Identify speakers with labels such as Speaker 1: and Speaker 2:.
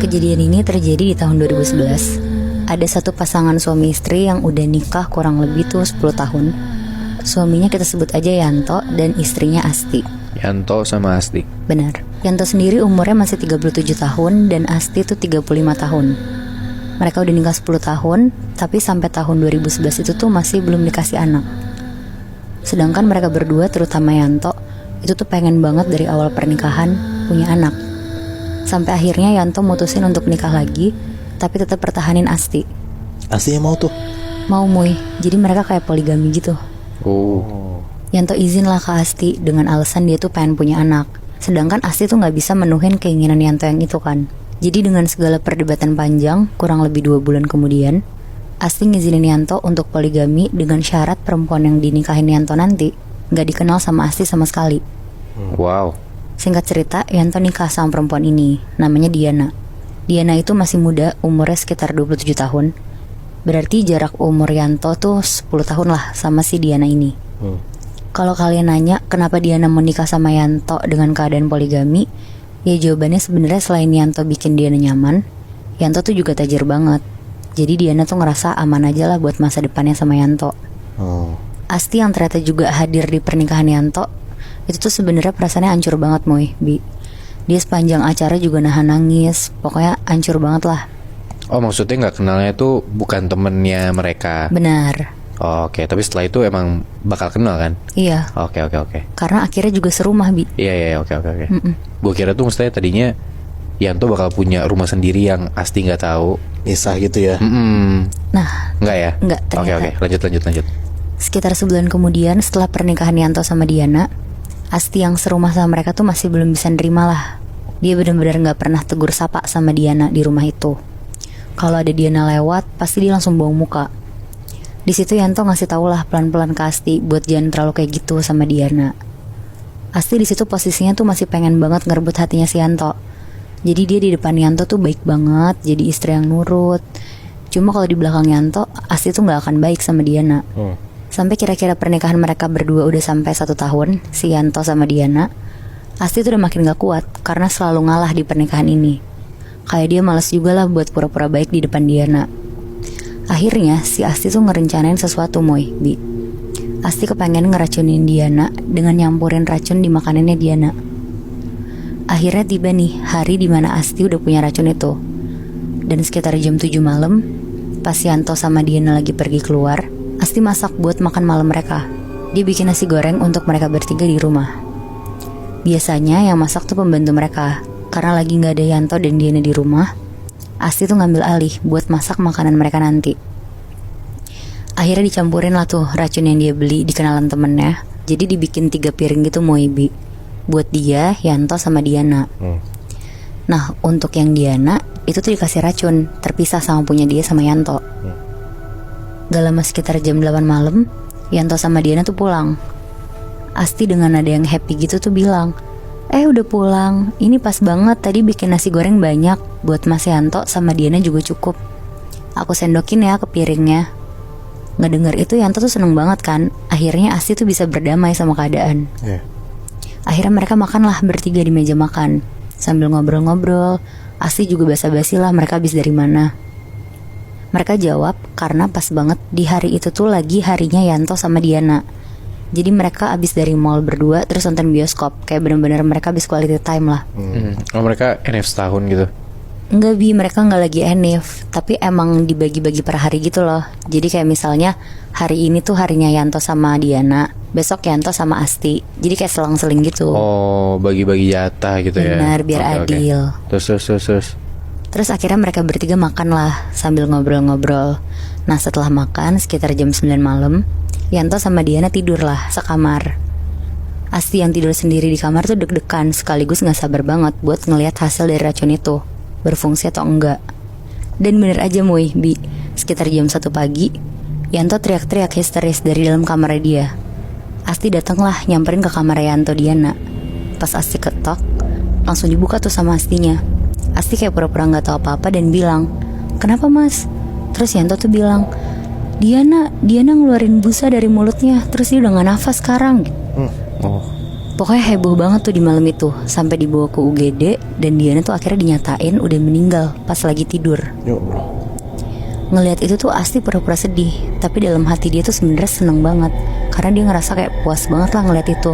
Speaker 1: Kejadian ini terjadi di tahun 2011. Ada satu pasangan suami istri yang udah nikah kurang lebih tuh 10 tahun. Suaminya kita sebut aja Yanto dan istrinya Asti.
Speaker 2: Yanto sama Asti.
Speaker 1: Benar. Yanto sendiri umurnya masih 37 tahun dan Asti tuh 35 tahun. Mereka udah nikah 10 tahun, tapi sampai tahun 2011 itu tuh masih belum dikasih anak. Sedangkan mereka berdua, terutama Yanto, itu tuh pengen banget dari awal pernikahan punya anak. Sampai akhirnya Yanto mutusin untuk nikah lagi, tapi tetap pertahanin Asti.
Speaker 3: Asti yang mau tuh?
Speaker 1: Mau Muy, jadi mereka kayak poligami gitu.
Speaker 2: Oh.
Speaker 1: Yanto izin lah ke Asti dengan alasan dia tuh pengen punya anak. Sedangkan Asti tuh gak bisa menuhin keinginan Yanto yang itu kan. Jadi dengan segala perdebatan panjang, kurang lebih 2 bulan kemudian, Asti ngizinin Yanto untuk poligami dengan syarat perempuan yang dinikahin Yanto nanti gak dikenal sama Asti sama sekali.
Speaker 2: Wow.
Speaker 1: Singkat cerita, Yanto nikah sama perempuan ini, namanya Diana. Diana itu masih muda, umurnya sekitar 27 tahun. Berarti jarak umur Yanto tuh 10 tahun lah sama si Diana ini. Kalau kalian nanya kenapa Diana mau nikah sama Yanto dengan keadaan poligami, ya jawabannya sebenarnya selain Yanto bikin Diana nyaman, Yanto tuh juga tajir banget. Jadi Diana tuh ngerasa aman aja lah buat masa depannya sama Yanto. Asti yang ternyata juga hadir di pernikahan Yanto, itu tuh sebenarnya perasaannya hancur banget Moy, Bi. Dia sepanjang acara juga nahan nangis, pokoknya hancur banget lah.
Speaker 2: Oh, maksudnya gak kenalnya itu bukan temennya mereka?
Speaker 1: Benar.
Speaker 2: Oh, oke. Tapi setelah itu emang bakal kenal kan?
Speaker 1: Iya.
Speaker 2: Oke.
Speaker 1: Karena akhirnya juga serumah, Bi.
Speaker 2: Iya, oke. Gue kira tuh mestinya tadinya Yanto bakal punya rumah sendiri yang Asti gak tahu.
Speaker 3: Misah gitu ya?
Speaker 1: Nah,
Speaker 2: Enggak ya?
Speaker 1: Enggak, ternyata.
Speaker 2: Oke. Lanjut.
Speaker 1: Sekitar sebulan kemudian setelah pernikahan Yanto sama Diana, Asti yang serumah sama mereka tuh masih belum bisa nerima lah. Dia benar-benar gak pernah tegur sapa sama Diana di rumah itu. Kalau ada Diana lewat, pasti dia langsung buang muka. Di situ Yanto ngasih tau lah pelan-pelan ke Asti buat jangan terlalu kayak gitu sama Diana. Asti di situ posisinya tuh masih pengen banget ngerebut hatinya si Yanto. Jadi dia di depan Yanto tuh baik banget, jadi istri yang nurut. Cuma kalau di belakang Yanto, Asti tuh gak akan baik sama Diana. Sampai kira-kira pernikahan mereka berdua udah sampai 1 tahun, si Yanto sama Diana, Asti tuh udah makin gak kuat karena selalu ngalah di pernikahan ini. Kayak dia malas juga lah buat pura-pura baik di depan Diana. Akhirnya si Asti tuh ngerencanain sesuatu Moy, Bi. Asti kepengen ngeracunin Diana dengan nyampurin racun di makanannya Diana. Akhirnya tiba nih hari dimana Asti udah punya racun itu. Dan sekitar jam 7 malam, pas Yanto sama Diana lagi pergi keluar, Asti masak buat makan malam mereka. Dia bikin nasi goreng untuk mereka bertiga di rumah. Biasanya yang masak tuh pembantu mereka. Karena lagi gak ada Yanto dan Diana di rumah, Asti tuh ngambil alih buat masak makanan mereka nanti. Akhirnya dicampurin lah tuh racun yang dia beli di kenalan temennya. Jadi dibikin 3 piring gitu Moibi, buat dia, Yanto sama Diana. Nah untuk yang Diana, itu tuh dikasih racun, terpisah sama punya dia sama Yanto. Gak lama sekitar jam 8 malam, Yanto sama Diana tuh pulang. Asti dengan nada yang happy gitu tuh bilang, udah pulang, ini pas banget, tadi bikin nasi goreng banyak, buat Mas Yanto sama Diana juga cukup. Aku sendokin ya ke piringnya. Ngedenger itu Yanto tuh seneng banget kan. Akhirnya Asti tuh bisa berdamai sama keadaan. Akhirnya mereka makan lah bertiga di meja makan. Sambil ngobrol-ngobrol, Asti juga basa-basi lah mereka habis dari mana. Mereka jawab karena pas banget di hari itu tuh lagi harinya Yanto sama Diana. Jadi mereka abis dari mall berdua terus nonton bioskop. Kayak bener-bener mereka abis quality time lah.
Speaker 2: Oh mereka NF setahun gitu?
Speaker 1: Enggak Bi, mereka gak lagi NF. Tapi emang dibagi-bagi per hari gitu loh. Jadi kayak misalnya hari ini tuh harinya Yanto sama Diana, besok Yanto sama Asti. Jadi kayak selang-seling gitu.
Speaker 2: Oh bagi-bagi jatah gitu ya.
Speaker 1: Benar, biar adil.
Speaker 2: Terus
Speaker 1: Terus akhirnya mereka bertiga makan lah sambil ngobrol-ngobrol. Nah setelah makan sekitar jam 9 malam, Yanto sama Diana tidur lah sekamar. Asti yang tidur sendiri di kamar tuh deg-degan sekaligus gak sabar banget buat ngelihat hasil dari racun itu, berfungsi atau enggak. Dan bener aja Moy, Bi, sekitar jam 1 pagi, Yanto teriak-teriak histeris dari dalam kamar dia. Asti datanglah nyamperin ke kamar Yanto Diana. Pas Asti ketok, langsung dibuka tuh sama Astinya. Asti kayak pura-pura gak tahu apa-apa dan bilang, "Kenapa mas?" Terus Yanto tuh bilang, Diana ngeluarin busa dari mulutnya, terus dia udah gak nafas sekarang. Pokoknya heboh banget tuh di malam itu, sampai dibawa ke UGD dan Diana tuh akhirnya dinyatain udah meninggal pas lagi tidur.
Speaker 3: Ya Allah.
Speaker 1: Ngelihat itu tuh Asti pura-pura sedih, tapi dalam hati dia tuh sebenarnya seneng banget karena dia ngerasa kayak puas banget lah ngeliat itu.